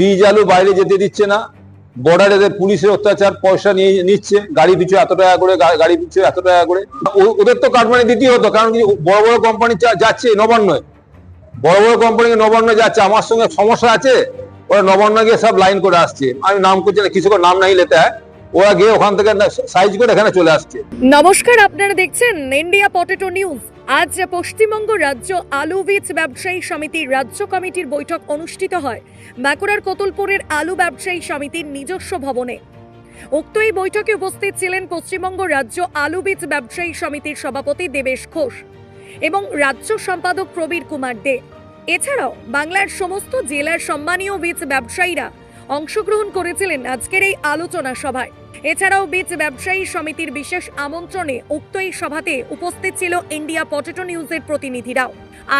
বীজ আলু বাইরে যেতে দিচ্ছে না, বর্ডারে পুলিশের অত্যাচার, পয়সা নিয়ে নিচ্ছে, গাড়ি পিছু এত টাকা করে, গাড়ি পিছু এত টাকা করে। ওদের তো কাটমানি দিতেই হতো, কারণ কি বড় বড় কোম্পানি যাচ্ছে নবান্নয়, বড় বড় কোম্পানি নবান্ন যাচ্ছে। আমার সঙ্গে সমস্যা আছে, ওরা নবান্ন গিয়ে সব লাইন করে আসছে। আমি নাম করছি না, কিছু করে নাম নাই লেতে হয়, ওরা গিয়ে ওখান থেকে সাইজ করে এখানে চলে আসছে। নমস্কার, আপনারা দেখছেন ইন্ডিয়া পটেটো নিউজ। আজ পশ্চিমবঙ্গ রাজ্য আলু বীজ ব্যবসায়ী সমিতির রাজ্য কমিটির বৈঠক অনুষ্ঠিত হয় বাঁকুড়ার কোতুলপুরের আলু ব্যবসায়ী সমিতির নিজস্ব ভবনে। উক্ত এই বৈঠকে উপস্থিত ছিলেন পশ্চিমবঙ্গ রাজ্য আলু বীজ ব্যবসায়ী সমিতির সভাপতি দেবেশ ঘোষ এবং রাজ্য সম্পাদক প্রবীর কুমার দে। এছাড়াও বাংলার সমস্ত জেলার সম্মানীয় বীজ ব্যবসায়ীরা অংশগ্রহণ করেছিলেন আজকের এই আলোচনা সভায়। এছাড়াও বীজ ব্যবসায়ী সমিতির বিশেষ আমন্ত্রণে উক্ত এই সভাতে উপস্থিত ছিল ইন্ডিয়া পটেটো নিউজের প্রতিনিধিরাও।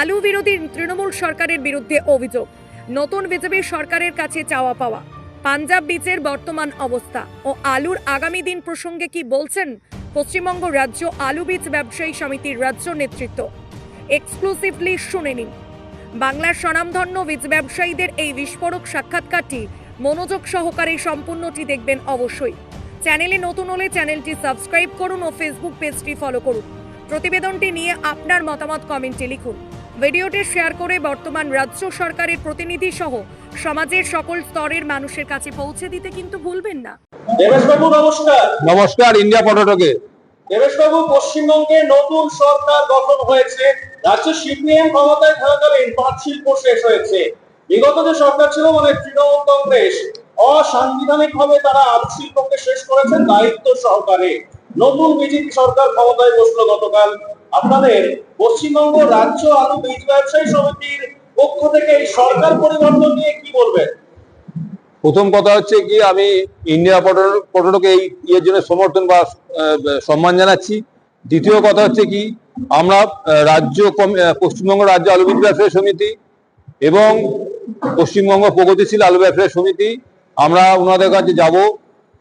আলু বিরোধী তৃণমূল সরকারের বিরুদ্ধে অভিযোগ, নতুন বিজেপি সরকারের কাছে চাওয়া পাওয়া, পাঞ্জাব বীজের বর্তমান অবস্থা ও আলুর আগামী দিন প্রসঙ্গে কি বলছেন পশ্চিমবঙ্গ রাজ্য আলু বীজ ব্যবসায়ী সমিতির রাজ্য নেতৃত্ব। এক্সক্লুসিভলি শুনে নিন। বাংলার স্বনামধন্য বীজ ব্যবসায়ীদের এই বিস্ফোরক সাক্ষাৎকারটি মনোযোগ সহকারে সম্পূর্ণটি দেখবেন অবশ্যই। চ্যানেলে নতুন হলে চ্যানেলটি সাবস্ক্রাইব করুন ও ফেসবুক পেজটি ফলো করুন। প্রতিবেদনটি নিয়ে আপনার মতামত কমেন্টে লিখুন। ভিডিওটি শেয়ার করে বর্তমান রাজ্য সরকারের প্রতিনিধি সহ সমাজের সকল স্তরের মানুষের কাছে পৌঁছে দিতে কিন্তু ভুলবেন না। দেবেশবাবু নমস্কার। নমস্কার ইন্ডিয়া পটেটোকে। দেবেশবাবু, পশ্চিমবঙ্গে নতুন সরকার গঠন হয়েছে, রাজ্যে সিপিএম ক্ষমতায় থাকাকালীন পাট শিল্প শেষ হয়েছে। বিগত যে সরকার ছিল মানে তৃণমূল কংগ্রেস, অসাংবিধানিক ভাবে তারা আলু শিল্পকে শেষ করেছেন দায়িত্ব সহকারে। নতুন বিজেপি সরকার ক্ষমতায় বসলো গতকাল। আপনাদের পশ্চিমবঙ্গ রাজ্য আলু বীজ ব্যবসায়ী সমিতির পক্ষ থেকে এই সরকার পরিবর্তন নিয়ে কি বলবেন? প্রথম কথা হচ্ছে কি, আমি ইন্ডিয়া পটেটোকে এই ইয়ের জন্য সমর্থন বা সম্মান জানাচ্ছি। দ্বিতীয় কথা হচ্ছে কি, আমরা পশ্চিমবঙ্গ রাজ্য আলু বীজ ব্যবসায়ী সমিতি এবং পশ্চিমবঙ্গ প্রগতিশীল আলু ব্যবসায়ী সমিতি, আমরা ওনাদের কাছে যাব,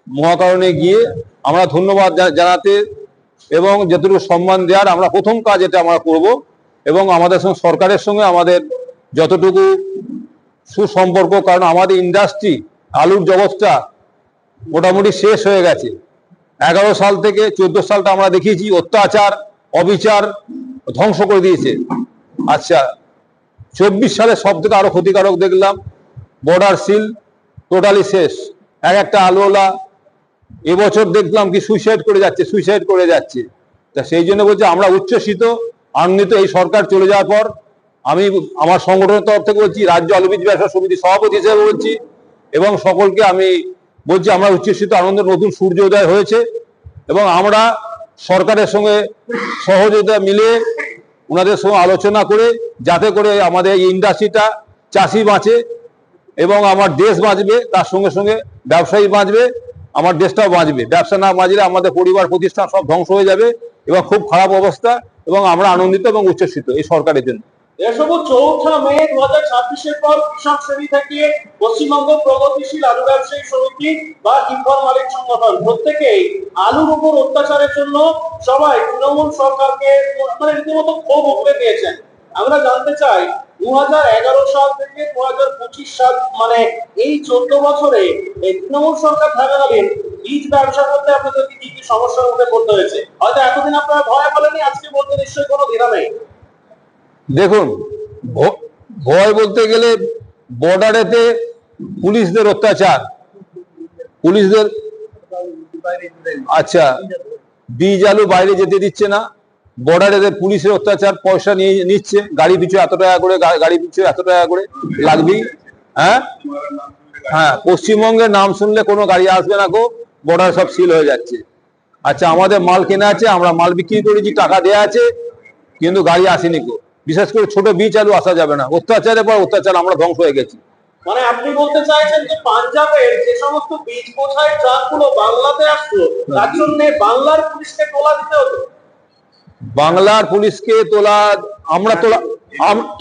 মহাকারণে গিয়ে আমরা ধন্যবাদ জানাতে এবং যতটুকু সম্মান দেওয়ার আমরা প্রথম কাজ এটা আমরা করব। এবং আমাদের সঙ্গে সরকারের সঙ্গে আমাদের যতটুকু সুসম্পর্ক, কারণ আমাদের ইন্ডাস্ট্রি আলুর জগৎটা মোটামুটি শেষ হয়ে গেছে। 11 সাল থেকে 14 সালটা আমরা দেখিয়েছি, অত্যাচার অবিচার ধ্বংস করে দিয়েছে। আচ্ছা, 24 সালে সব থেকে আরো ক্ষতিকারক দেখলাম, বর্ডার সিল টোটালি শেষ। একটা আলুওয়ালা এবছর দেখলাম কি সুইসাইড করে যাচ্ছে। তা সেই জন্য বলছি আমরা উচ্ছ্বসিত, আনন্দিত এই সরকার চলে যাওয়ার পর। আমি আমার সংগঠনের তরফ থেকে বলছি, রাজ্য আলু বীজ ব্যবসায়ী সমিতির সভাপতি হিসেবে বলছি এবং সকলকে আমি বলছি আমরা উচ্ছ্বসিত, আনন্দের নতুন সূর্যোদয় হয়েছে এবং আমরা সরকারের সঙ্গে সহযোগিতা মিলে ওনাদের সঙ্গে আলোচনা করে যাতে করে আমাদের এই ইন্ডাস্ট্রিটা, চাষি বাঁচে এবং আমার দেশ বাঁচবে, তার সঙ্গে সঙ্গে ব্যবসায়ী বাঁচবে, আমার দেশটাও বাঁচবে। ব্যবসা না বাঁচলে আমাদের পরিবার প্রতিষ্ঠান সব ধ্বংস হয়ে যাবে এবং খুব খারাপ অবস্থা। এবং আমরা আনন্দিত এবং উচ্ছ্বসিত এই সরকারের জন্য। এসব 4 মে 2026-এর পর কৃষক শ্রেণী থেকে পশ্চিমবঙ্গ প্রগতিশীল আলু ব্যবসায়ী সমিতি বা ইনফর মালিক সংগঠন প্রত্যেকেই আলুর উপর অত্যাচারের জন্য সবাই তৃণমূল সরকারকে রীতিমতো ক্ষোভ উগরে দিয়েছেন। আমরা জানতে চাই, 2011 সাল থেকে 2025 সাল মানে এই 14 বছরে এই তৃণমূল সরকার থাকাকালীন বীজ ব্যবসা করতে আপনাদের কি কি সমস্যার মধ্যে পড়তে হয়েছে? হয়তো এতদিন আপনারা ভয় বলেনি, আজকে বলতে নিশ্চয়ই কোনো দ্বিধা নেই। দেখুন, ভয় বলতে গেলে বর্ডারেতে পুলিশদের অত্যাচার, পুলিশদের আচ্ছা বীজ আলু বাইরে যেতে দিচ্ছে না, বর্ডারে পুলিশের অত্যাচার, পয়সা নিয়ে নিচ্ছে, গাড়ি পিছু এত টাকা করে, গাড়ি পিছু এত টাকা করে লাগবেই। হ্যাঁ, পশ্চিমবঙ্গের নাম শুনলে কোনো গাড়ি আসবে না গো, বর্ডার সব সিল হয়ে যাচ্ছে। আচ্ছা, আমাদের মাল কেনা আছে, আমরা মাল বিক্রি করেছি, টাকা দেওয়া আছে, কিন্তু গাড়ি আসেনি গো। বিশেষ করে ছোট বীজ আলু আসা যাবে না, অত্যাচারের পর অত্যাচার আমরা ধ্বংস হয়ে গেছি। মানে আপনি বলতে চাইছেন যে পাঞ্জাবের যে সমস্ত বীজ বোঝাই ট্রাকগুলো বাংলাতে আসলো, তার জন্য বাংলার পুলিশকে তোলা দিতে হতো? বাংলার পুলিশকে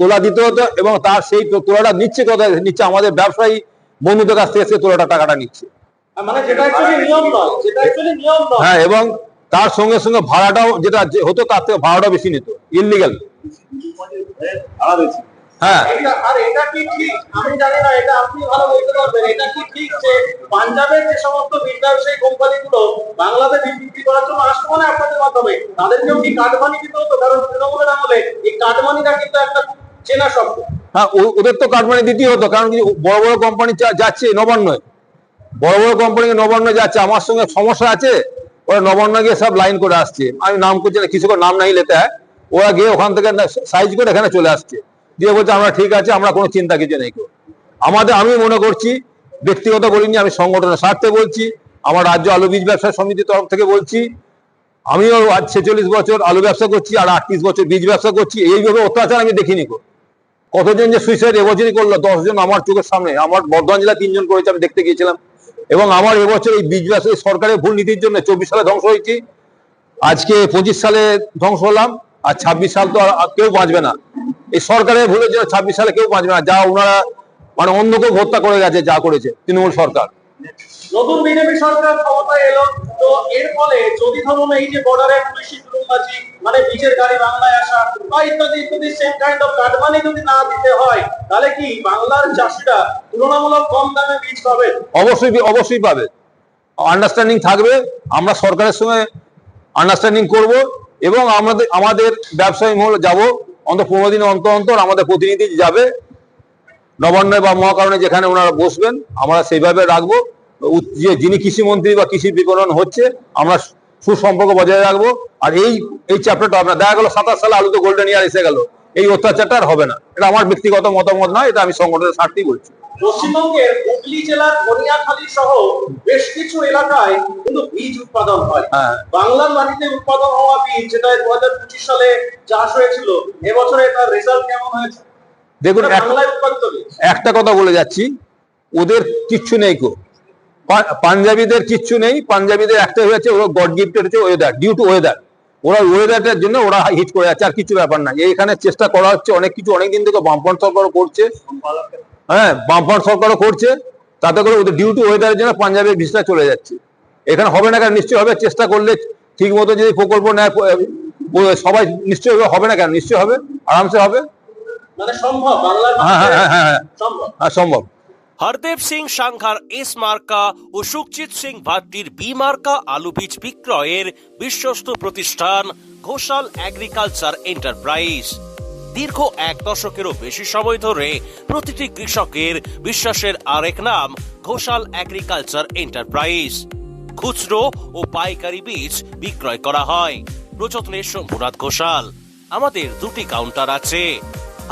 তোলা দিতে হতো এবং তার সেই তোলাটা নিচ্ছে কোথায় নিচ্ছে? আমাদের ব্যবসায়ী বন্ধুদের কাছ থেকে সে তোলাটা টাকাটা নিচ্ছে। মানে যেটা অ্যাকচুয়ালি নিয়ম নয়, হ্যাঁ, এবং তার সঙ্গে সঙ্গে ভাড়াটাও যেটা হতো তার থেকে ভাড়াটাও বেশি নিত, ইললিগাল। হ্যাঁ, আর এটা কি ঠিক? আমি জানি না, এটা আপনি ভালো বলতে পারবেন। পাঞ্জাবের যে সমস্ত বীজ ব্যবসায়ী কোম্পানিগুলো বাংলাতে বীজ বিক্রি করার জন্য আসতো মানে আপনাদের মাধ্যমে তাদেরকেও কি কাটমানি দিতে হতো? কারণ তৃণমূলের আমলে এই কাটমানিটা কিন্তু একটা চেনা শব্দ। হ্যাঁ, ওদের তো কাটমানি দিতেই হতো, কারণ কি বড় বড় কোম্পানি যাচ্ছে নবান্নয়, বড় বড় কোম্পানি নবান্ন যাচ্ছে, আমার সঙ্গে সমস্যা আছে, ওরা নবান্ন গিয়ে সব লাইন করে আসছে, আমি নাম করছি না, কিছু করে নাম নাই লেতে হয়, ওরা গিয়ে ওখান থেকে সাইজ করে এখানে চলে আসছে, দিয়ে বলছে আমরা ঠিক আছে, আমরা কোনো চিন্তা কিছু নেই। আমি মনে করছি, ব্যক্তিগত বলিনি, আমি সংগঠনের স্বার্থে বলছি, আমার রাজ্য আলু বীজ ব্যবসা সমিতির তরফ থেকে বলছি, আমিও আজ 46 বছর আলু ব্যবসা করছি আর 38 বছর বীজ ব্যবসা করছি, এইভাবে অত্যাচার আমি দেখিনি। কতজন যে সুইসাইড এবছরই করলো, 10 জন আমার চোখের সামনে, আমার বর্ধমান জেলা 3 জন করেছে, আমি দেখতে গিয়েছিলাম। এবং আমার এবছর এই বীজ ব্যবসা সরকারের ভুল নীতির জন্য 24 সালে ধ্বংস হয়েছি, আজকে 25 সালে ধ্বংস হলাম, আর 26 সাল তো আর কেউ বাঁচবে না, এই সরকারের ভুলের জন্য 26 সালে কেউ বাঁচবে না, যা ওনারা মানে অন্যকেও হত্যা করে গেছে, যা করেছে তৃণমূল সরকার। নতুন বিজেপি সরকার ক্ষমতায় এলো, তো এর ফলে যদি ধরুন এই যে বর্ডারে পুলিশি তুলুমবাজি, মানে বীজের গাড়ি বাংলায় আসা বা ইত্যাদি ইত্যাদি সেম কাইন্ড অফ কাটমানি যদি না দিতে হয়, তাহলে কি বাংলার চাষিরা তুলনামূলক কম দামে বীজ পাবে? অবশ্যই পাবে, আন্ডারস্ট্যান্ডিং থাকবে, আমরা সরকারের সঙ্গে আন্ডারস্ট্যান্ডিং করব, এবং আমাদের ব্যবসায়ী মহল যাব, অন্তত 15 দিন অন্তর অন্তর আমাদের প্রতিনিধি যাবে নবান্নে বা মহাকারণে, যেখানে ওনারা বসবেন আমরা সেইভাবে রাখবো, যিনি কৃষিমন্ত্রী বা কৃষি বিপণন হচ্ছে আমরা সুসম্পর্ক বজায় রাখবো। আর এই চ্যাপ্টারটা আপনার দেখা গেল 27 সালে আলু তো গোল্ডেন ইয়ার এসে গেল, এই অত্যাচারটা আর হবে না, এটা আমার ব্যক্তিগত মতামত নয়, এটা আমি সংগঠনের স্বার্থেই বলছি। পশ্চিমবঙ্গের হুগলি জেলার ধনিয়াখালী সহ বেশ কিছু এলাকায় কিন্তু বীজ উৎপাদন হয়। বাংলার মাটিতে উৎপাদন হওয়া বীজ, যেটা 2025 সালে চাষ হয়েছিল, এবছরে তার রেজাল্ট কেমন হয়েছে? দেখুন, বাংলায় উৎপাদিত বীজ। একটা কথা বলে যাচ্ছি, ওদের কিচ্ছু নেই, পাঞ্জাবিদের কিচ্ছু নেই, পাঞ্জাবিদের একটাই হয়েছে, ওরা গড গিফটেড হচ্ছে ওয়েদার, ডিউ টু ওয়েদার, ওরা ওয়েদারের জন্য ওরা হিট করে যাচ্ছে, আর কিছু ব্যাপার না। এখানে চেষ্টা করা হচ্ছে অনেক কিছু, অনেকদিন থেকে বামফ্রন্ট সরকারও করছে, হ্যাঁ বামফ্রন্ট সরকারও করছে, তাতে করে ওদের ডিউ টু ওয়েদারের জন্য পাঞ্জাবের ভিসা চলে যাচ্ছে, এখানে হবে না কেন? নিশ্চয়ই হবে, চেষ্টা করলে ঠিক মতো যদি প্রকল্প নেয় সবাই নিশ্চয়ই হবে না কেন? নিশ্চয়ই হবে, আরামসে হবে, মানে সম্ভব, বাংলার হ্যাঁ সম্ভব। হরদেব সিং সাংঘার এস মার্কা ও সুখজিৎ সিং ভাট্টির বি মার্কা আলু বীজ বিক্রয়ের বিশ্বস্ত প্রতিষ্ঠান ঘোষাল এগ্রিকালচার এন্টারপ্রাইজ। দীর্ঘ 1 দশকেরও বেশি সময় ধরে প্রতিটি কৃষকের বিশ্বাসের আরেক নাম ঘোষাল এগ্রিকালচার এন্টারপ্রাইজ। খুচরো ও পাইকারি বীজ বিক্রয় করা হয়। প্রযত্নে শম্ভুনাথ ঘোষাল। আমাদের 2টি কাউন্টার আছে।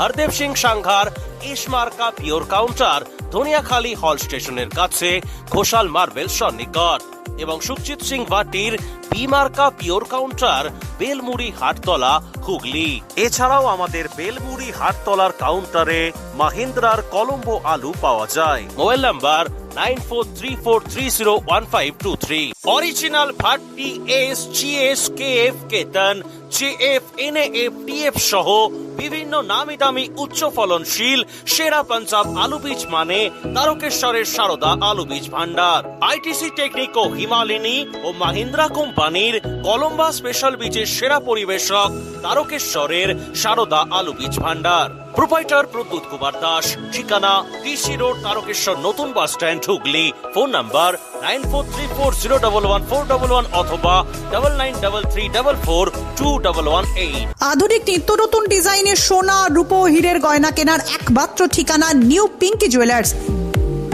হরদেব সিং সাংঘার এস মার্কা পিওর কাউন্টার ধনিয়াখালী হল স্টেশনের কাছে ঘোষাল মার্বেল সন্নিকট, এবং সুখজিৎ সিং ভাটির বি মার্কা পিওর কাউন্টার বেলমুড়ি হাটতলা হুগলি। এছাড়াও আমাদের বেলমুড়ি হাটতলার কাউন্টারে মাহিন্দ্রার কলম্বো আলু পাওয়া যায়। Mobile number 9434301523। Original Bhatti S, GS, KF, কেতন, জেএফ, এনএএফ, টিএফ সহ বিভিন্ন নামি দামি উচ্চ ফলনশীল সেরা পাঞ্জাব আলু বীজ মানে তারকেশ্বরের সারদা আলু বীজ ভান্ডার। আইটিসি টেকনিক ও হিমালিনী ও মাহিন্দ্রা কোম্পানির কলম্বা স্পেশাল বীজের সেরা পরিবেশক তারকেশ্বরের সারদা আলু বীজ ভান্ডার। প্রোপাইটার প্রদ্যুৎ কুমার দাস। ঠিকানা টিসি রোড, তারকেশ্বর নতুন bus stand, Hooghly. Phone number 9434011411 অথবা 9933442118। আধুনিক নিত্য নতুন ডিজাইনের সোনা, রূপো, হীরের গয়না কেনার একমাত্র ঠিকানা নিউ পিঙ্কি জুয়েলার্স।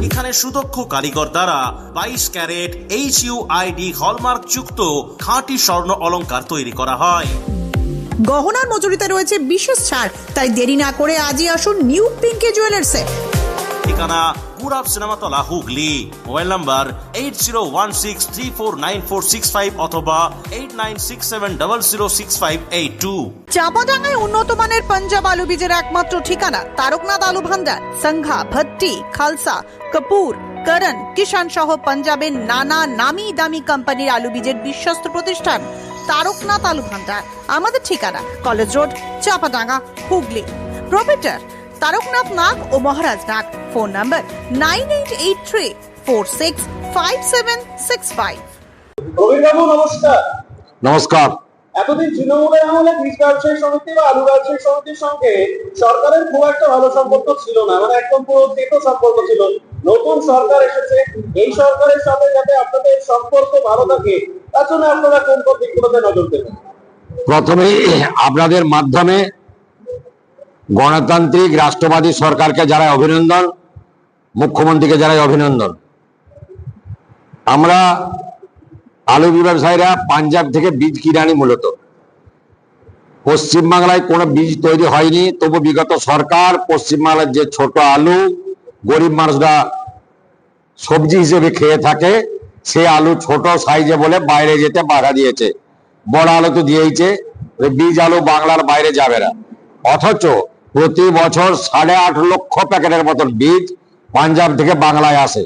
এখানে সুদক্ষ কারিগর দ্বারা 22 ক্যারেট HUID হলমার্ক যুক্ত খাঁটি স্বর্ণ অলংকার তৈরি করা হয়। গহনার মজুরিতে রয়েছে বিশেষ ছাড়, তাই দেরি না করে আজই আসুন নিউ পিঙ্কি জুয়েলার্সে। ঠিকানা পুরাব সিনেমাতলা, হুগলি। মোবাইল নাম্বার 8016349465 অথবা 8967006582। চাপাডাঙ্গায় উন্নত মানের পাঞ্জাব আলু বীজের একমাত্র ঠিকানা তারকনাথ আলু ভান্ডার। সংঘা, ভট্টি, খালসা, কাপুর, করণ, কিষান সহ পাঞ্জাবের নানা নামি দামি কোম্পানির আলু বীজের বিশ্বস্ত প্রতিষ্ঠান তারকনাথ আলু ভান্ডার। আমাদের ঠিকানা college road, Chapadanga, Hooghly. Proprietor Tarakanath Nag ও মহারাজ নাগ। Phone number 9883465765। রবিবাবু নমস্কার। নমস্কার। এতদিন তৃণমূলের আমলে বীজ ব্যবসায়ী সমিতি বা আলু ব্যবসায়ী সমিতির সঙ্গে সরকারের খুব একটা ভালো সম্পর্ক ছিল না, মানে একদম পুরো তেতো সম্পর্ক ছিল। নতুন সরকার এসেছে, এই সরকারের সাথে যাতে আপনাদের সম্পর্ক ভালো থাকে তার জন্য আপনারা কোন কোন দিকগুলোতে নজর দেবেন? প্রথমেই আপনাদের মাধ্যমে গণতান্ত্রিক রাষ্ট্রবাদী সরকারকে জানাই অভিনন্দন, মুখ্যমন্ত্রীকে জানাই অভিনন্দন। আমরা আলু ব্যবসায়ীরা পাঞ্জাব থেকে বীজ কিনে আনি। মূলত পশ্চিমবাংলায় কোনো বীজ তৈরি হয়নি, তবু বিগত সরকার পশ্চিমবাংলার যে ছোট আলু গরিব মানুষরা সবজি হিসেবে খেয়ে থাকে, সে আলু ছোট সাইজে বলে বাইরে যেতে বাধা দিয়েছে। বড় আলু তো দিয়েইছে, ওই বীজ আলু বাংলার বাইরে যাবে না। অথচ প্রতি বছর 8.5 লক্ষ প্যাকেটের মতন বীজ পাঞ্জাব থেকে বাংলায় আসে।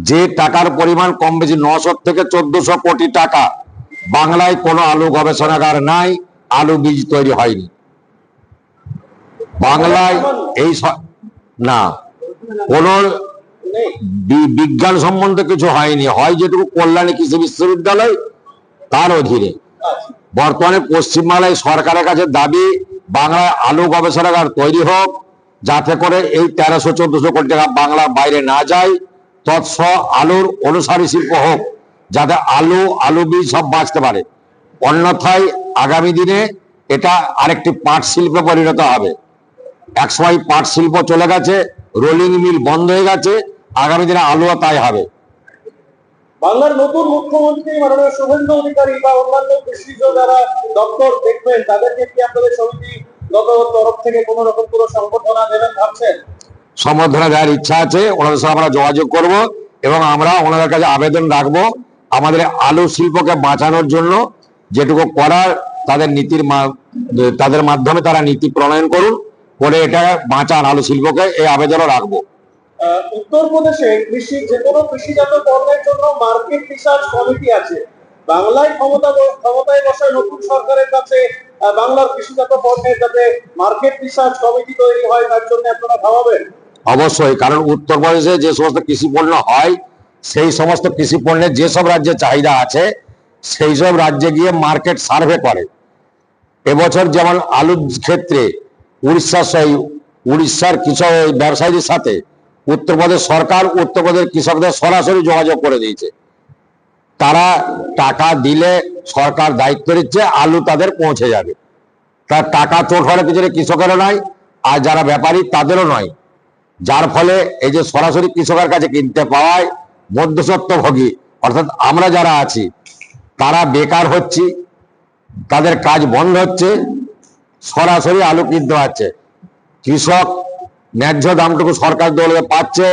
যে টাকার পরিমাণ কম বেশি 900 থেকে 1400 কোটি টাকা। বাংলায় কোনো আলু গবেষণাগার নাই, আলু বীজ তৈরি হয়নি বাংলায়। এই না, কোনো বিজ্ঞান সম্বন্ধে কিছু হয়নি, হয় যেটুকু কল্যাণী কৃষি বিশ্ববিদ্যালয় তার অধীনে। বর্তমানে পশ্চিমবাংলায় সরকারের কাছে দাবি বাংলায় আলু গবেষণাগার তৈরি হোক, যাতে করে এই 1300-1400 কোটি টাকা বাংলার বাইরে না যায়। তৎস আলুর অনুসারী শিল্প হোক, যাতে আলু বীজ সব বাঁচতে পারে। অন্যথায় আগামী দিনে এটা আরেকটি পাট শিল্পে পরিণত হবে। একসময় পাট শিল্প চলে গেছে, রোলিং মিল বন্ধ হয়ে গেছে, আগামী দিনে আলুও তাই হবে। বাংলার নতুন মুখ্যমন্ত্রী মাননীয় শুভেন্দু অধিকারী বা অন্যান্য কৃষিজ যারা দপ্তর দেখবেন তাদেরকে কি আপনাদের সমিতিগত তরফ থেকে কোনো রকম কোনো সংবর্ধনা দেবেন ভাবছেন? সম্বর্ধনা দেওয়ার ইচ্ছা আছে, ওনাদের সাথে আমরা যোগাযোগ করব এবং আমরা ওনাদের কাছে আবেদন রাখবো আমাদের আলু শিল্পকে বাঁচানোর জন্য যেটুকু করার তাদের মাধ্যমে তারা নীতি প্রণয়ন করুন, করে এটা বাঁচান আলু শিল্পকে, এই আবেদনও রাখবো। উত্তরপ্রদেশে যে কোনো কৃষিজাত পণ্যের জন্য মার্কেট রিসার্চ কমিটি আছে। বাংলায় ক্ষমতায় বসা নতুন সরকারের কাছে বাংলার কৃষিজাত পণ্যের যাতে মার্কেট রিসার্চ কমিটি তৈরি হয় তার জন্য আপনারা ভাবাবেন? অবশ্যই, কারণ উত্তরপ্রদেশে যে সমস্ত কৃষি পণ্য হয়, সেই সমস্ত কৃষি পণ্যের যেসব রাজ্যে চাহিদা আছে সেই সব রাজ্যে গিয়ে মার্কেট সার্ভে করে। এবছর যেমন আলুর ক্ষেত্রে উড়িষ্যার কৃষক ব্যবসায়ীদের সাথে উত্তরপ্রদেশ সরকার উত্তরপ্রদেশ কৃষকদের সরাসরি যোগাযোগ করে দিয়েছে। তারা টাকা দিলে সরকার দায়িত্ব নিচ্ছে, আলু তাদের পৌঁছে যাবে। তার টাকা চোট হওয়ার পিছনে কৃষকেরও নয়, আর যারা ব্যাপারী তাদেরও নয়। যার ফলে এই যে সরাসরি কৃষকের কাছে কিনতে পাওয়ায় মধ্যস্বত্বভোগী অর্থাৎ আমরা যারা আছি তারা বেকার হচ্ছি, তাদের কাজ বন্ধ হচ্ছে, সরাসরি আলু কিনতে পারছে। কৃষক ন্যায্য দামটুকু সরকার দলে পাচ্ছে,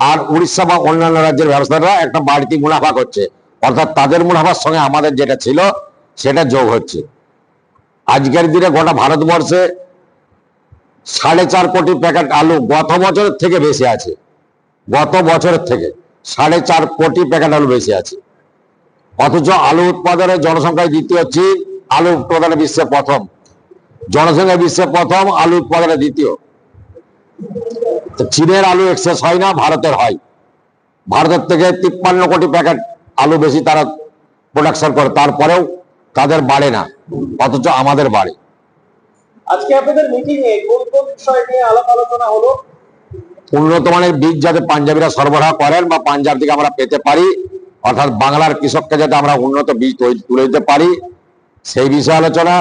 আর উড়িষ্যা বা অন্যান্য রাজ্যের ব্যবসায়ীরা একটা বাড়তি মুনাফা করছে। অর্থাৎ তাদের মুনাফার সঙ্গে আমাদের যেটা ছিল সেটা যোগ হচ্ছে। আজকের দিনে গোটা ভারতবর্ষে 4.5 কোটি প্যাকেট আলু গত বছরের থেকে বেশি আছে। গত বছরের থেকে 4.5 কোটি প্যাকেট আলু বেশি আছে। অথচ আলু উৎপাদনে জনসংখ্যায় দ্বিতীয় চীন, আলু উৎপাদনে বিশ্বে প্রথম। জনসংখ্যায় বিশ্বে প্রথম, আলু উৎপাদনে দ্বিতীয়। চীনের আলু এক্সেস হয় না, ভারতের হয়। ভারতের থেকে 53 কোটি প্যাকেট আলু বেশি তারা প্রোডাকশন করে, তারপরেও তাদের বাড়ে না, অথচ আমাদের বাড়ে। আজকে আপনাদের মিটিং এ কোন কোন বিষয় নিয়ে আলাপ আলোচনা হলো? উন্নত মানের বীজ যাতে পাঞ্জাবিরা সরবরাহ করেন বা পাঞ্জাব থেকে আমরা পেতে পারি, অর্থাৎ বাংলার কৃষককে যাতে আমরা উন্নত বীজ তুলে দিতে পারি, সেই বিষয়ে আলোচনা।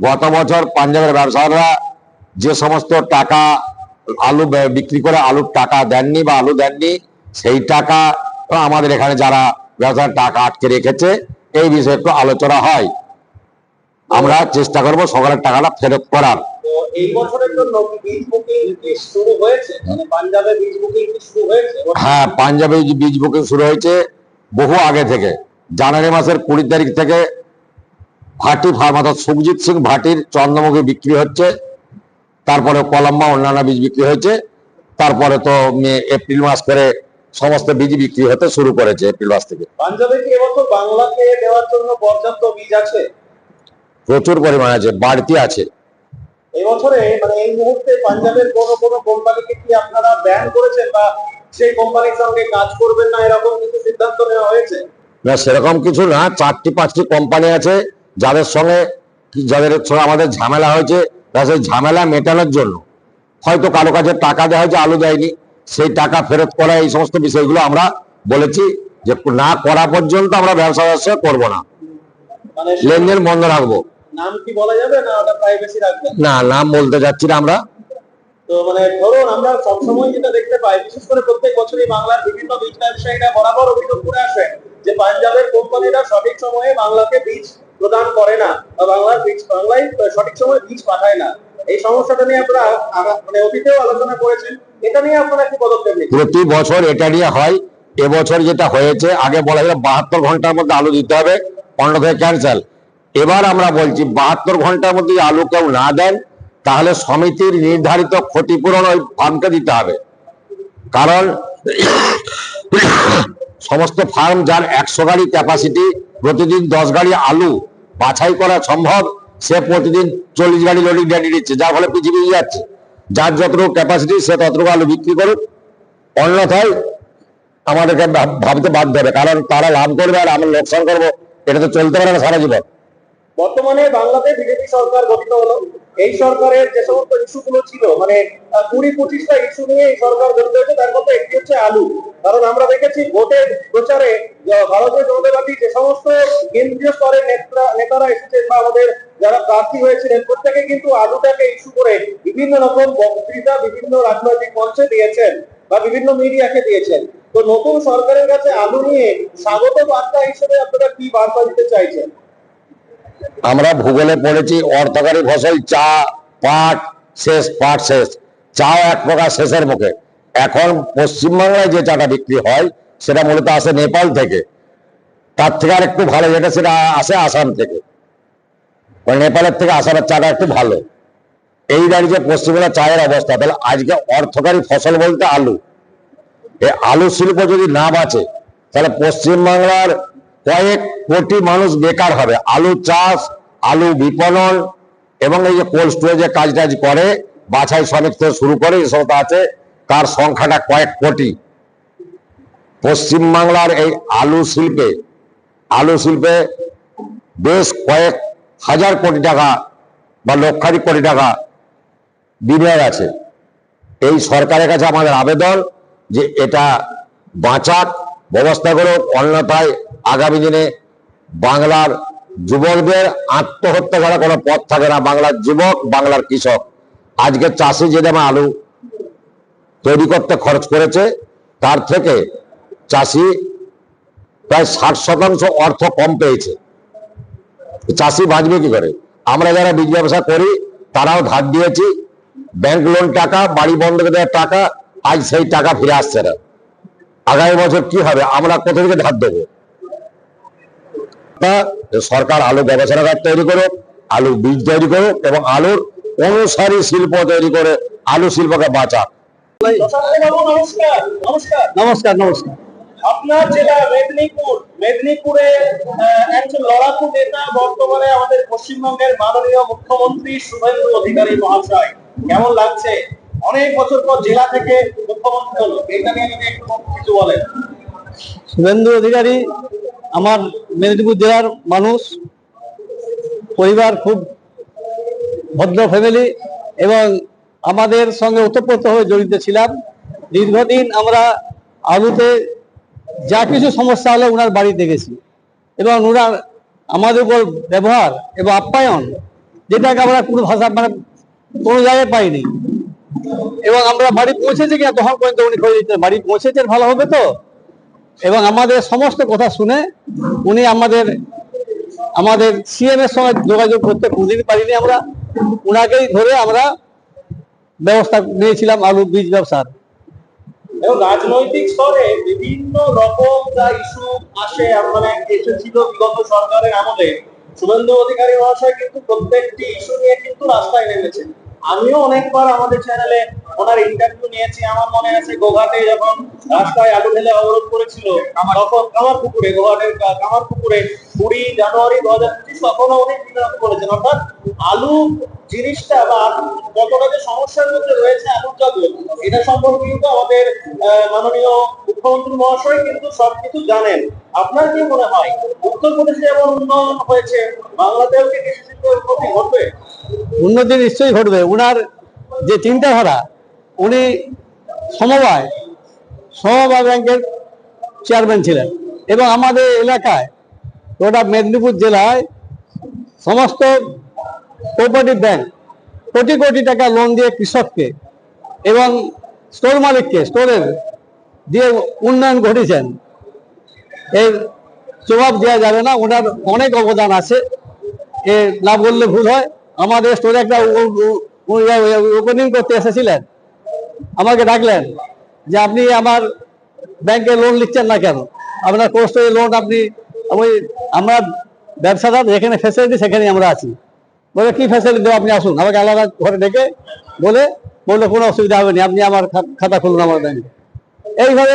গত বছর পাঞ্জাবের ব্যবসায়ীরা যে সমস্ত টাকা আলু বিক্রি করে আলুর টাকা দেননি বা আলু দেননি, সেই টাকা আমাদের এখানে যারা ব্যবসার টাকা আটকে রেখেছে, এই বিষয়ে একটু আলোচনা হয়। আমরা চেষ্টা করব সকালের টাকাটা ফেরত করার। তো এই বছরের জন্য কি বীজ বুকিং শুরু হয়েছে? মানে পাঞ্জাবে বীজ বুকিং কি শুরু হয়েছে? হ্যাঁ, পাঞ্জাবে বীজ বুকিং শুরু হয়েছে বহু আগে থেকে। জানুয়ারি মাসের 20 তারিখ থেকে ভাটি ফার্ম অর্থাৎ সুখজিৎ সিং ভাটির চন্দ্রমুখী বিক্রি হচ্ছে, তারপরে কলম্বা অন্যান্য বীজ বিক্রি হয়েছে, তারপরে তো এপ্রিল মাস করে সমস্ত বীজ বিক্রি হতে শুরু করেছে। এপ্রিল মাস থেকে পাঞ্জাবে কি এবছর বাংলাকে দেওয়ার জন্য পর্যাপ্ত বীজ আছে? প্রচুর পরিমাণ আছে, বাড়তি আছে। এবছরে মানে এই মুহূর্তে পাঞ্জাবের কোন কোন কোম্পানিকে কি আপনারা ব্যান করেছেন বা সেই কোম্পানির সঙ্গে কাজ করবেন না, এরকম কিছু সিদ্ধান্ত নেওয়া হয়েছে? না, সেরকম কিছু না। 4-5টি কোম্পানি আছে যাদের সঙ্গে আমাদের ঝামেলা হয়েছে। সেই ঝামেলা মেটানোর জন্য হয়তো কারো কাছে টাকা দেওয়া হয়েছে, আলু দেয়নি, সেই টাকা ফেরত করা, এই সমস্ত বিষয়গুলো আমরা বলেছি যে না করা পর্যন্ত আমরা ব্যবসা করবো না, মানে লেনদেন বন্ধ রাখবো। নাম কি বলা যাবে না ওটা প্রাইভেসি রাখবেন? না, নাম বলতে যাচ্ছি না আমরা। তো মানে ধরুন আমরা সবসময় যেটা দেখতে পাই, বিশেষ করে প্রত্যেক বছরই বাংলার বিভিন্ন বীজ ব্যবসায়ীরা বরাবর অভিযোগ করে আসেন যে পাঞ্জাবের কোম্পানিরা সঠিক সময়ে বাংলাকে বীজ প্রদান করে না, বা বাংলায় সঠিক সময়ে বীজ পাঠায় না। এই সমস্যাটা নিয়ে আপনারা মানে অতীতেও আলোচনা করেছেন, এটা নিয়ে আপনারা কি পদক্ষেপ নিচ্ছেন? প্রতি বছর এটা নিয়ে হয়। এবছর যেটা হয়েছে, আগে বলা হলো 72 ঘন্টার মধ্যে আলু দিতে হবে, 15 থেকে ক্যান্সেল। এবার আমরা বলছি 72 ঘন্টার মধ্যে যদি আলু কেউ না দেন, তাহলে সমিতির নির্ধারিত ক্ষতিপূরণ ওই ফার্মকে দিতে হবে। কারণ সমস্ত ফার্ম যার 100 গাড়ি ক্যাপাসিটি, প্রতিদিন 10 গাড়ি আলু বাছাই করা সম্ভব, সে প্রতিদিন 40 গাড়ি লোডিং গাড়ি দিচ্ছে, যার ফলে পিছিয়ে যাচ্ছে। যার যতটুকু ক্যাপাসিটি সে ততটুকু আলু বিক্রি করুক, অন্যথায় আমাদেরকে ভাবতে বাধ্য হবে, কারণ তারা লাভ করবে আর আমরা লোকসান করবো। এটা তো চলতে পারে না সারা জীবন। বর্তমানে বাংলাদেশ বিজেপি সরকার গঠিত হলো, এই সরকারের যে সমস্ত ইস্যুগুলো ছিল, মানে 20-25টা ইস্যু নিয়ে এই সরকার গঠিত হয়েছে, তার মধ্যে একটি হচ্ছে আলু। কারণ আমরা দেখেছি ভোটের প্রচারে ভারতীয় জনতা পার্টি যে সমস্ত কেন্দ্রীয় স্তরের নেতারা এসেছেন বা আমাদের যারা প্রার্থী হয়েছিলেন, প্রত্যেকে কিন্তু আলুটাকে ইস্যু করে বিভিন্ন রকম বক্তৃতা বিভিন্ন রাজনৈতিক মঞ্চে দিয়েছেন বা বিভিন্ন মিডিয়াকে দিয়েছেন। তো নতুন সরকারের কাছে আলু নিয়ে স্বাগত বার্তা হিসেবে আপনারা কি বার্তা দিতে চাইছেন? আমরা ভূগোলে পড়েছি অর্থকারী ফসল চা, পাট শেষ, পাট শেষ, চাও এক প্রকার শেষের মুখে। এখন পশ্চিমবাংলায় যে চাটা বিক্রি হয় সেটা মূলত আসে নেপাল থেকে, তার থেকে আর একটু ভালো যেটা সেটা আসে আসাম থেকে। নেপালের থেকে আসামের চাটা একটু ভালো। এই দাঁড়িয়ে পশ্চিমবাংলার চায়ের অবস্থা, তাহলে আজকে অর্থকারী ফসল বলতে আলু। এই আলু শিল্প যদি না বাঁচে, তাহলে পশ্চিমবাংলার কয়েক কোটি মানুষ বেকার হবে। আলু চাষ, আলু বিপণন এবং এই যে কোল্ড স্টোরেজে কাজ টাজ করে, বাছাই শ্রমিক থেকে শুরু করে এসব আছে, তার সংখ্যাটা কয়েক কোটি। পশ্চিমবাংলার এই আলু শিল্পে বেশ কয়েক হাজার কোটি টাকা বা লক্ষাধিক কোটি টাকা বিনিয়োগ আছে। এই সরকারের কাছে আমাদের আবেদন যে এটা বাঁচার ব্যবস্থা করুক, অন্যথায় আগামী দিনে বাংলার যুবকদের আত্মহত্যা করার কোনো পথ থাকে না। বাংলার যুবক, বাংলার কৃষক, আজকে চাষি যে দামে আলু তৈরি করতে খরচ করেছে, তার থেকে চাষি প্রায় 60% অর্থ কম পেয়েছে। চাষি বাঁচবে কি করে? আমরা যারা বীজ ব্যবসা করি তারাও ধার দিয়েছি, ব্যাংক লোন টাকা, বাড়ি বন্ধক দেওয়ার টাকা, আজ সেই টাকা ফিরে আসছে না। আগামী বছর কি হবে? আমরা কোথা থেকে ধার দেবো? সরকার আলু গবেষণাগার তৈরি করুক, আলু বীজ তৈরি করুক এবং আলুর অনুসারী শিল্প তৈরি করে আলু শিল্পকে বাঁচাক। নমস্কার। নমস্কার। নমস্কার। নমস্কার। আপনার জেলা মেদিনীপুরে একজন লড়াকু নেতা, বর্তমানে আমাদের পশ্চিমবঙ্গের মাননীয় মুখ্যমন্ত্রী শুভেন্দু অধিকারী মহাশয়, কেমন লাগছে? অনেক বছর পর জেলা থেকে মুখ্যমন্ত্রী হলো, এটা নিয়ে যদি একটু কিছু বলেন। শুভেন্দু অধিকারী আমার মেদিনীপুর জেলার মানুষ, পরিবার খুব ভদ্র ফ্যামিলি এবং আমাদের সঙ্গে ওতপ্রোতভাবে জড়িত ছিলাম। দীর্ঘদিন আমরা আলুতে যা কিছু সমস্যা হলে ওনার বাড়ি দেখেছি এবং ওনার আমাদের উপর ব্যবহার এবং আপ্যায়ন, যেটাকে আমরা কোনো ভাষা মানে কোনো জায়গায় পাইনি। এবং আমরা বাড়ি পৌঁছেছি কিনা তখন পর্যন্ত উনি খোঁজ দিতেন, বাড়ি পৌঁছেছেন ভালো হবে তো। এবং আমাদের সমস্ত কথা শুনে উনি আমাদের সিএম এর সঙ্গে যোগাযোগ করতে কোনদিনই পারিনি আমরা, উনাকেই ধরে আমরা ব্যবস্থা নিয়েছিলাম আলু বীজ ব্যবসার। এবং রাজনৈতিক স্তরে বিভিন্ন রকম যা ইস্যু আসে, মানে এসেছিল বিগত সরকারের আমলে, শুভেন্দু অধিকারী মহাশয় কিন্তু প্রত্যেকটি ইস্যু নিয়ে কিন্তু রাস্তায় নেমেছেন। আমিও অনেকবার আমাদের চ্যানেলে ওনার ইন্টারভিউ নিয়েছি। আমার মনে আছে গোঘাটে যখন রাস্তায় আলু ঢেলে অবরোধ করেছিল, তখন কামারপুকুরে, গোঘাটের কামারপুকুরে 20 জানুয়ারি 2025, তখনও উনি বলেছেন। অর্থাৎ আলু জিনিসটা বা কতটা যে সমস্যার মধ্যে রয়েছে আলুর জগৎ, এটা সম্পর্কে কিন্তু আমাদের মাননীয় মুখ্যমন্ত্রী মহাশয় কিন্তু সবকিছু জানেন। আপনার কি মনে হয় উত্তরপ্রদেশে যেমন উন্নয়ন হয়েছে, বাংলাতেও কি কৃষি শিল্পের উন্নতি ঘটবে? উন্নতি নিশ্চয়ই ঘটবে। উনার যে চিন্তাধারা, উনি সমবায় ব্যাংকের চেয়ারম্যান ছিলেন এবং আমাদের এলাকায় গোটা মেদিনীপুর জেলায় সমস্ত কোঅপারেটিভ ব্যাংক কোটি কোটি টাকা লোন দিয়ে কৃষককে এবং স্টোর মালিককে স্টোরের দিয়ে উন্নয়ন ঘটেছেন। এর জবাব দেওয়া যাবে না, ওনার অনেক অবদান আছে, এ না বললে ভুল হয়। আমাদের স্টোরে একটা ওপেনিং করতে এসেছিলেন, আমাকে ডাকলেন যে আপনি আমার ব্যাংকে লোন নিচ্ছেন না কেন, আপনার কোর্স লোন আপনি আমরা ব্যবসাদার যেখানে ফ্যাসিলিটি সেখানেই আমরা আছি। বলে কি ফ্যাসিলিটি দেবো, আপনি আসুন। আমাকে আলাদা ঘরে ডেকে বললো কোনো অসুবিধা হবে না, আপনি আমার খাতা খুলুন আমার ব্যাংকে। এইভাবে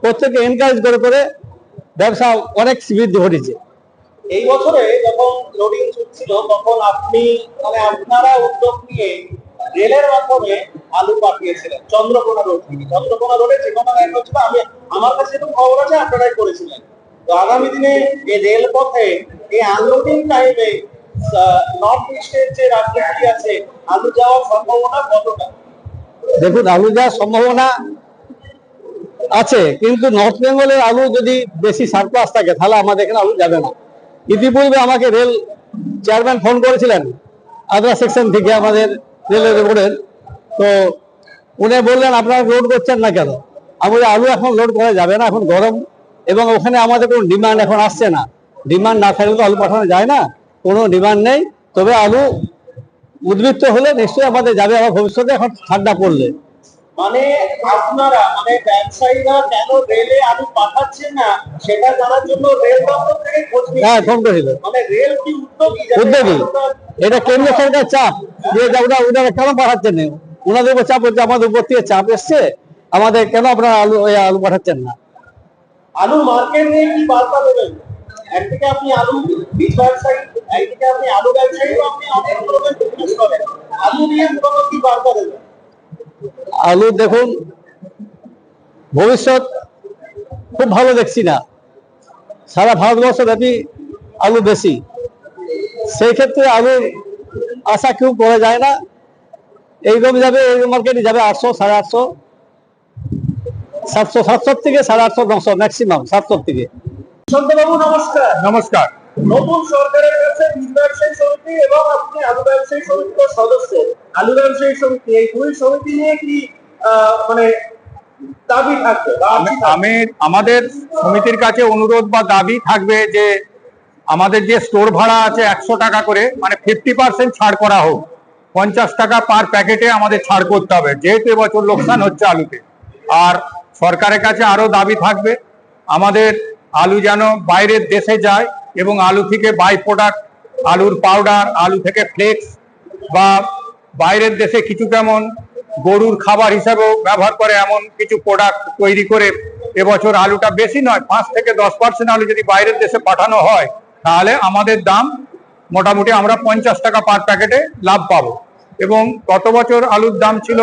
প্রত্যেককে এনকারেজ করে ব্যবসা অনেক বৃদ্ধি ঘটেছে। এই বছরে যখন লোডিং চলছিল তখন আপনি আপনারা উদ্যোগ নিয়ে রেলের মাধ্যমে আলু পাঠিয়েছিলেন চন্দ্রকোনা রোড থেকে। চন্দ্রকোনা রোডে যে কোনো এক হচ্ছিল, আমার কাছে এরকম খবর আছে আপনারাই করেছিলেন। তো আগামী দিনে এই রেল পথে এই আনলোডিং টাইমে নর্থ ইস্টের যে রাজ্যগুলি আছে আলু যাওয়ার সম্ভাবনা কতটা? দেখুন, আলু যাওয়ার সম্ভাবনা আছে, কিন্তু নর্থ বেঙ্গলের আলু যদি বেশি সারপ্লাস থাকে তাহলে আমাদের এখানে আলু যাবে না। ইতিপূর্বে আমাকে রেল চেয়ারম্যান ফোন করেছিলেন আদ্রা সেকশন থেকে, আমাদের রেলের বোর্ডের। তো উনি বললেন আপনারা লোড করছেন না কেন? আমি আলু এখন লোড করা যাবে না, এখন গরম এবং ওখানে আমাদের কোনো ডিমান্ড এখন আসছে না। ডিমান্ড না থাকলে তো আলু পাঠানো যায় না, কোনো ডিমান্ড নেই। তবে আলু উদ্বৃত্ত হলে নিশ্চয়ই আমাদের যাবে আবার ভবিষ্যতে, এখন ঠান্ডা পড়লে। মানে আপনারা ব্যবসায়ীরা কেন রেলে আলু পাঠাচ্ছেন না সেটা জানার জন্য রেল দপ্তর থেকে খোঁজ নিচ্ছেন? হ্যাঁ, ফোন করেছিল। মানে রেল কি উদ্যোগী? এটা কেন্দ্র সরকার চাপ যে ওনারা কেন পাঠাচ্ছেন না, ওনাদের উপর চাপ হচ্ছে, আমাদের উপর থেকে চাপ এসছে, আমাদের কেন আপনারা আলু পাঠাচ্ছেন না। আলু মার্কেট নিয়ে কি বার্তা দেবেন? একদিকে আপনি আলু বীজ ব্যবসায়ী, একদিকে আপনি আলু ব্যবসায়ী, আপনি অনেক রকমের বিজনেস করেন, আলু নিয়ে মূলত কি বার্তা দেবেন? আলু দেখুন, ভবিষ্যৎ খুব ভালো দেখছি না। সারা ভারতবর্ষ ব্যাপী আলু বেশি, সেই ক্ষেত্রে আলুর আশা কেউ করা যায় না। এইরকম যাবে, এই মার্কেটে যাবে 800, 850, 700, 700 থেকে 850, 900 ম্যাক্সিমাম 700 থেকে। বাবু নমস্কার। নমস্কার। নতুন সরকারের কাছে বীজ ব্যবসায়ী সমিতি এবং আপনি আলু ব্যবসায়ী সমিতির সদস্য, আলু ব্যবসায়ী সমিতি, এই দুই সমিতি নিয়ে কি মানে দাবি থাকবে? আমাদের সমিতির কাছে অনুরোধ বা দাবি থাকবে যে আমাদের যে স্টোর ভাড়া আছে 100 টাকা করে, মানে 50% ছাড় করা হোক। 50 টাকা পার প্যাকেটে আমাদের ছাড় করতে হবে, যেহেতু এবছর লোকসান হচ্ছে আলুতে। আর সরকারের কাছে আরো দাবি থাকবে, আমাদের আলু যেন বাইরের দেশে যায় এবং আলু থেকে বাই প্রোডাক্ট, আলুর পাউডার, আলু থেকে ফ্লেক্স বা বাইরের দেশে কিছু কেমন গরুর খাবার হিসাবেও ব্যবহার করে এমন কিছু প্রোডাক্ট তৈরি করে এবছর আলুটা বেশি নয় 5 থেকে 10% আলু যদি বাইরের দেশে পাঠানো হয় তাহলে আমাদের দাম মোটামুটি আমরা 50 টাকা পার প্যাকেটে লাভ পাবো। এবং গত বছর আলুর দাম ছিল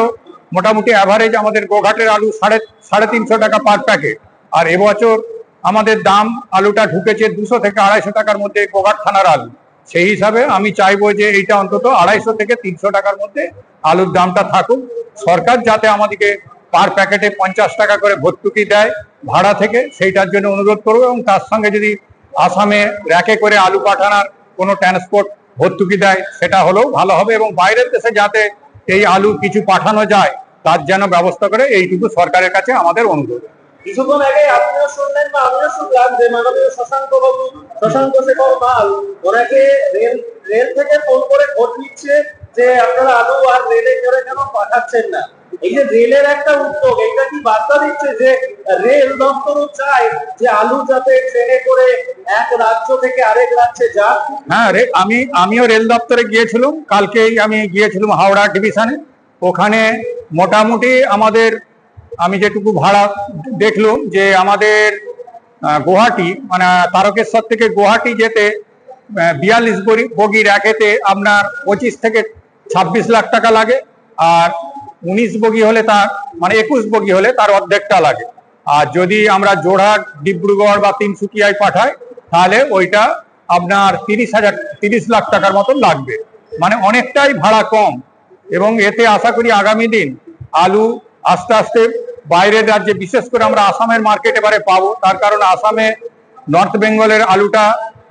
মোটামুটি অ্যাভারেজ আমাদের গোঘাটের আলু 350 টাকা পার প্যাকেট, আর এবছর আমাদের দাম আলুটা ঢুকেছে 200 থেকে 250 টাকার মধ্যে গোঘাট থানার আলু। সেই হিসাবে আমি চাইবো যে এইটা অন্তত 250 থেকে 300 টাকার মধ্যে আলুর দামটা থাকুক। সরকার যাতে আমাদেরকে পার প্যাকেটে 50 টাকা করে ভর্তুকি দেয় ভাড়া থেকে, সেইটার জন্য অনুরোধ করবো। এবং তার সঙ্গে যদি আসামে র্যাকে করে আলু পাঠানোর কোনো ট্রান্সপোর্ট ভর্তুকি দেয় সেটা হলেও ভালো হবে, এবং বাইরের দেশে যাতে এই আলু কিছু পাঠানো যায় তার যেন ব্যবস্থা করে, এইটুকু সরকারের কাছে আমাদের অনুরোধ। কিছুক্ষণ আগে আপনিও শুনলেন বা আমিও শুনলাম যে মাননীয় শশাঙ্ক শেখর মাল ওনাকে রেল থেকে ফোন করে খোঁজ নিচ্ছে যে আপনারা আলু আর রেলে করে কেন পাঠাচ্ছেন না। এই যে রেলের একটা উদ্যোগ, এটা কি বার্তা দিচ্ছে যে রেল দপ্তরও চায় যে আলু যাতে ট্রেনে করে এক রাজ্য থেকে আরেক রাজ্যে যাক? হ্যাঁ, আমিও রেল দপ্তরে গিয়েছিলাম, কালকেই আমি গিয়েছিলাম হাওড়া ডিভিশনে। ওখানে মোটামুটি আমাদের, আমি যেটুকু ভাড়া দেখলাম যে আমাদের গুয়াহাটি মানে তারকেশ্বর থেকে গুয়াহাটি যেতে 42 বগি র্যাকেতে আপনার 25 থেকে 26 লাখ টাকা লাগে, আর 19 বগি হলে তার মানে 21 বগি হলে তার অর্ধেকটা লাগে। আর যদি আমরা জোড়হাট, ডিব্রুগড় বা তিনসুকিয়ায় পাঠাই তাহলে ওইটা আপনার 30 লাখ টাকার মতন লাগবে, মানে অনেকটাই ভাড়া কম। এবং এতে আশা করি আগামী দিন আলু আস্তে আস্তে বাইরের রাজ্যে, বিশেষ করে আমরা আসামের মার্কেট এবারে পাবো। তার কারণ আসামে নর্থ বেঙ্গলের আলুটা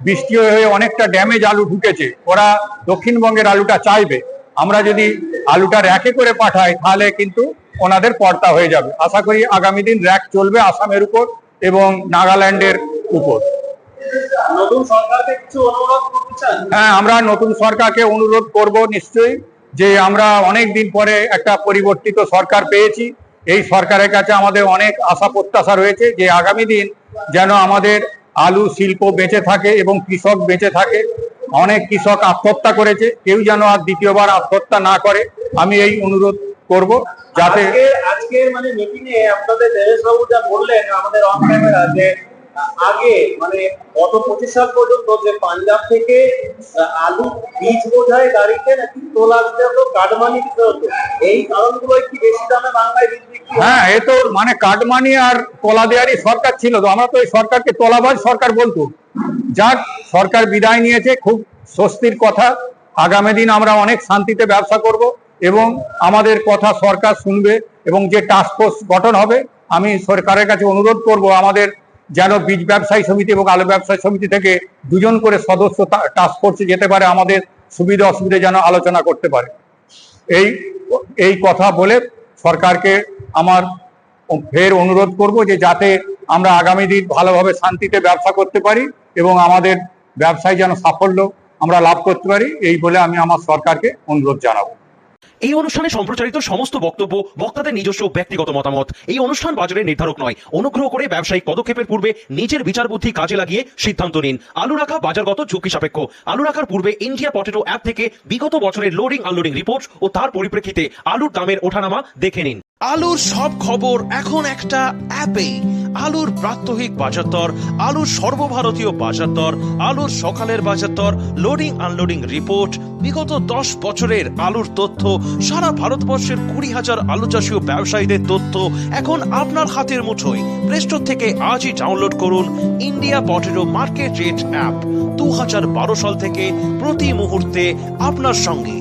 বৃষ্টি হয়ে অনেকটা ড্যামেজ আলু ঢুকেছে, ওরা দক্ষিণবঙ্গের আলুটা চাইবে। আমরা যদি আলুটা র্যাকে করে পাঠাই তাহলে কিন্তু ওনাদের পর্দা হয়ে যাবে। আশা করি আগামী দিন র্যাক চলবে আসামের উপর এবং নাগাল্যান্ডের উপর। নতুন সরকারকে কিছু অনুরোধ করতে চান? হ্যাঁ, আমরা নতুন সরকারকে অনুরোধ করব নিশ্চয়ই, যে আমরা অনেক দিন পরে একটা পরিবর্তিত সরকার পেয়েছি। এই সরকারের কাছে আমাদের অনেক আশা প্রত্যাশা রয়েছে যে আগামী দিন যেন আমাদের আলু শিল্প বেঁচে থাকে এবং কৃষক বেঁচে থাকে। অনেক কৃষক আত্মহত্যা করেছে, কেউ যেন আর দ্বিতীয়বার আত্মহত্যা না করে, আমি এই অনুরোধ করব। যাতে আজকের মানে মিটিং এ আপনাদের দেবেশ বাবু যা বললেন আমাদের অন ক্যামেরা, যে আগে মানে গত 25 সাল পর্যন্ত যে পাঞ্জাব থেকে আলু বীজ বোঝায় গাড়িতে নাকি তোলা দিতে হতো, কাটমানি দিতে হতো, এই কারণগুলো কি বেশি দামে বাংলায় বীজ বিক্রি হয়? হ্যাঁ, এ তো মানে কাটমানি আর তোলা দেওয়ারই সরকার ছিল, তো আমরা তো এই সরকারকে তোলাবাজ সরকার বলতো। যাক, সরকার বিদায় নিয়েছে, খুব স্বস্তির কথা। আগামী দিন আমরা অনেক শান্তিতে ব্যবসা করব এবং আমাদের কথা সরকার শুনবে এবং যে টাস্ক ফোর্স গঠন হবে, আমি সরকারের কাছে অনুরোধ করব আমাদের যেন বীজ ব্যবসায়ী সমিতি এবং আলু ব্যবসায়ী সমিতি থেকে 2 জন করে সদস্য টাস্ক ফোর্সে যেতে পারে, আমাদের সুবিধা অসুবিধা যেন আলোচনা করতে পারে। এই কথা বলে সরকারকে আমার ফের অনুরোধ করব যে যাতে আমরা আগামী দিন ভালোভাবে শান্তিতে ব্যবসা করতে পারি এবং আমাদের ব্যবসায় যেন সাফল্য আমরা লাভ করতে পারি, এই বলে আমি আমার সরকারকে অনুরোধ জানাবো। এই অনুষ্ঠানে সম্প্রচারিত সমস্ত বক্তব্য বক্তাদের নিজস্ব ব্যক্তিগত মতামত। এই অনুষ্ঠান বাজারের নির্ধারক নয়। অনুগ্রহ করে ব্যবসায়িক পদক্ষেপের পূর্বে নিজের বিচার বুদ্ধি কাজে লাগিয়ে সিদ্ধান্ত নিন। আলু রাখা বাজারগত ঝুঁকি সাপেক্ষ। আলু রাখার পূর্বে ইন্ডিয়া পটেটো অ্যাপ থেকে বিগত বছরের লোডিং আনলোডিং রিপোর্ট ও তার পরিপ্রেক্ষিতে আলুর দামের ওঠানামা দেখে নিন। আলুর সব খবর এখন একটা অ্যাপেই। আলুর প্রাত্যহিক বাজার দর, আলুর সর্বভারতীয় বাজার দর, আলুর সকালের বাজার দর, লোডিং আনলোডিং রিপোর্ট, বিগত 10 বছরের আলুর তথ্য, সারা ভারতবর্ষের 20,000 আলু চাষী ও ব্যবসায়ীদের তথ্য এখন আপনার হাতের মুঠোয়। প্লে স্টোর থেকে আজই ডাউনলোড করুন India potato market rate app. 2012 সাল থেকে প্রতি মুহূর্তে আপনার সঙ্গে।